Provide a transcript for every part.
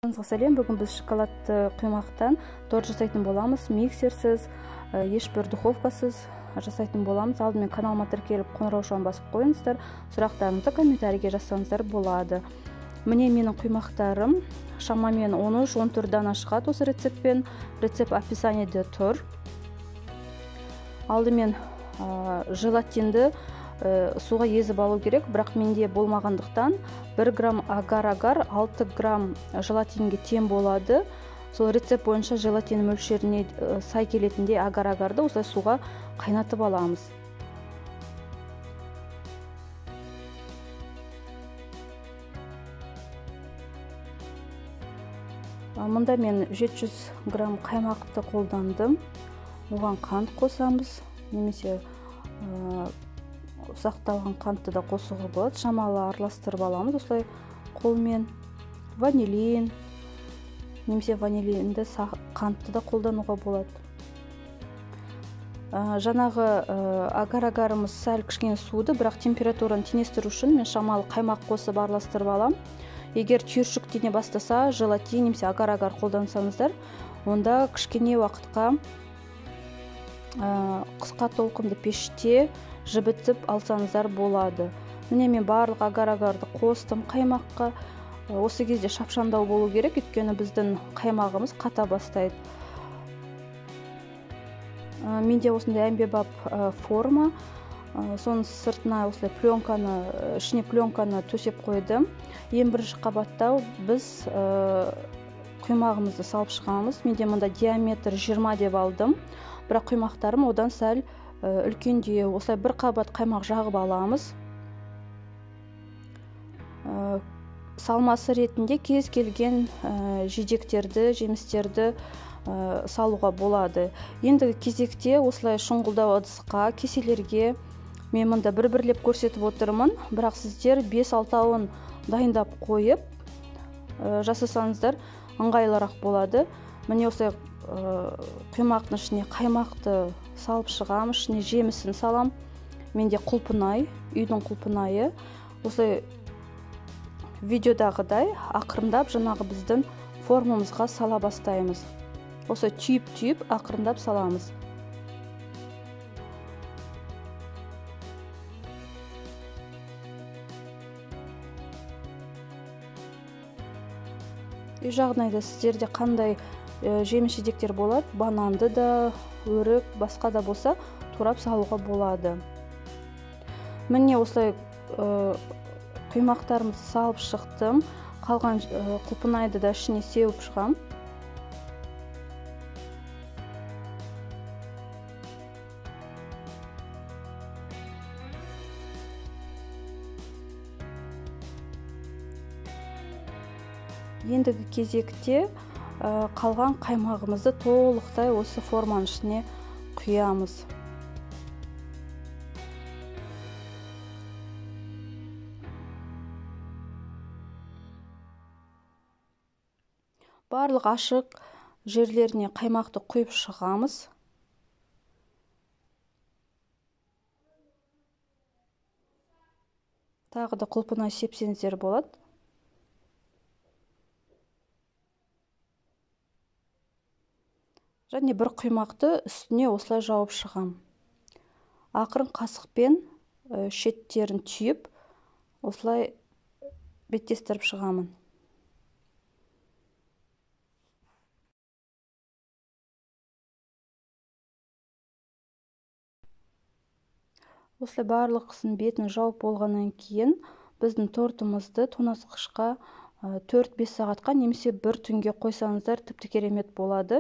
Сәлем, бүгін біз шоколадты құймақтан торт жасайтын боламыз. Миксерсіз, ешбір духовкасыз жасайтын боламыз. Алдымен каналыма тіркеліп, қоңырау шоуын басып қойыңыздар. Сұрақтарыңызды комментарийге жазсаңыздар болады. Міне менің құймақтарым шамамен 13-14 дана шығады осы рецептпен. Рецепт описаниеде тұр. Алдымен желатинді суға езіп алу керек, бірақ менде болмағандықтан 1 грамм агар-агар 6 грамм желатинге тең болады. Сол рецепт бойынша желатин мөлшеріне сай келетіндей агар-агарды осылай суға қайнатып аламыз. Мұнда мен 700 грамм қаймақты қолдандым. Оған қант қосамыз, немесе ұсақталған қантты да қосуға болады. Шамалы араластырып аламыз осылай қолмен. Ванилин, немесе ванилинді қантты да қолдануға болады. Жаңағы агар-агарымыз сәл кішкене суды, бірақ температураны теңестіру үшін мен шамалы қаймақ қосып араластырып алам. Егер түйіршіктене бастаса, желатин немесе агар-агар қолдансаңыздар, онда кішкене уақытқа қысқа толқынды пеште жібітіп алсаңыздар болады. Міне мен барлық агар-агарды қостым қаймаққа. Осы кезде шапшаңдау болу керек, өйткені біздің қаймағымыз қата бастайды. Менде осындай әмбебап форма. Соның сыртына осылай ішіне пленканы төсеп қойдым. Ең бірінші қабатта біз құймағымызды салып шығамыз. Менде мұнда диаметр 20 деп алдым. Бірақ құймақтарым одан сәл үлкендеу. Осылай бір қабат қаймақ жағып аламыз. Салмасы ретінде кез келген жидектерді, жемістерді салуға болады. Ендігі кезекте осылай шұңғылдау ыдысқа, кеселерге мен мұнда бір-бірлеп көрсетіп отырмын. Бірақ сіздер 5-6-ауын дайындап қойып жасасаңыздар ыңғайлырақ болады. Міне осылай құймақтың ішіне қаймақты салып шығам, ішіне жемісін салам. Менде құлпынай, үйдің құлпынайы. Осылай видеодағыдай ақырындап жаңағы біздің формамызға сала бастаймыз. Осылай түйіп ақырындап саламыз. Үй жағдайда сіздерде қандай жеміс-жидектер болады, бананды да, өрік, басқа да болса, турап салуға болады. Міне осылай құймақтарымызды салып шықтым. Қалған құлпынайды да ішіне сеуіп шығам. Ендігі кезекте қалған қаймағымызды толықтай осы форманың ішіне құямыз. Барлық ашық жерлеріне қаймақты құйып шығамыз. Тағы да құлпынай сепсеңіздер болады. Және бір құймақты үстіне осылай жауып шығам. Ақырын қасықпен шеттерін түйіп, осылай беттестіріп шығамын. Осылай барлықсын бетін жауып болғаннан кейін, біздің тортымызды тоңазытқышқа 4-5 сағатқа немесе бір түнге қойсаңыздар тіпті керемет болады.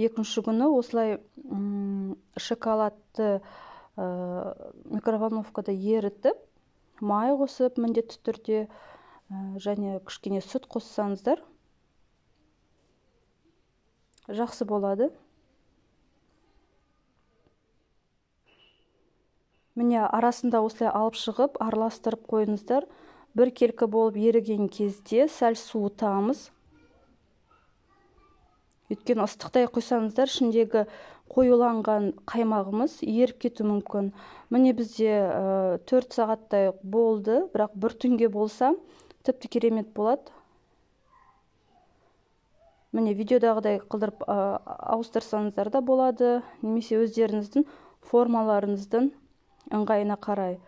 Екінші күні осылай шоколадты микроволновкада ерітіп, май қосып міндетті түрде және кішкене сүт қоссаңыздар жақсы болады. Міне арасында осылай алып шығып, араластырып қойыңыздар. Бір келкі болып еріген кезде сәл суытамыз. Өйткені ыстықтай құйсаңыздар, ішіндегі қоюланған қаймағымыз еріп кетуі мүмкін. Міне бізде 4 сағаттай болды, бірақ бір түнге болса тіпті керемет болады. міне видеодағыдай қылдырып ауыстырсаңыздар да болады, немесе өздеріңіздің формаларыңыздың ыңғайына қарай.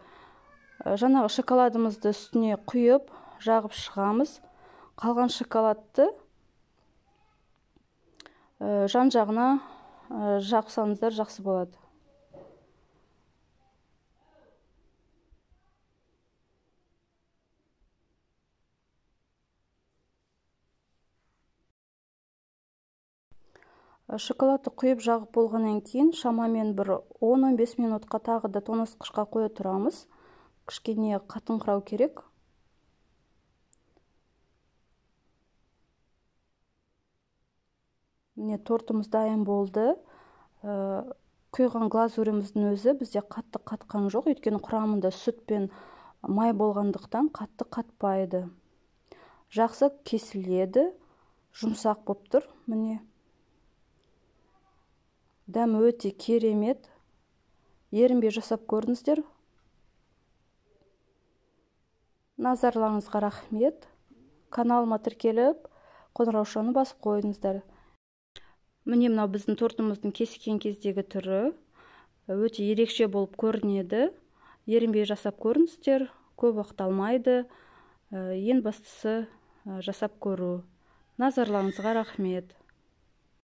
Жаңағы шоколадымызды үстіне құйып жағып шығамыз. Қалған шоколадты жан жағына жақсаңыздар жақсы болады. Шоколадты құйып жағып болғаннан кейін шамамен бір 10-15 минутқа тағы да тоңазытқышқа қоя тұрамыз. Кішкене қатыңқырау керек. Міне тортымыз дайын болды. Құйған глазуріміздің өзі бізде қатты қатқан жоқ, өйткені құрамында сүт пен май болғандықтан қатты қатпайды. Жақсы кесіледі, жұмсақ болып тұр. Міне дәмі өте керемет. Ерінбей жасап көріңіздер. Назарларыңызға рахмет. Каналыма тіркеліп, қоңыраушаны басып қойыңыздар. Міне мынау біздің тортымыздың кескен кездегі түрі. Өте ерекше болып көрінеді. Ерінбей жасап көріңіздер. Көп уақыт алмайды. Ең бастысы жасап көру. Назарларыңызға рахмет.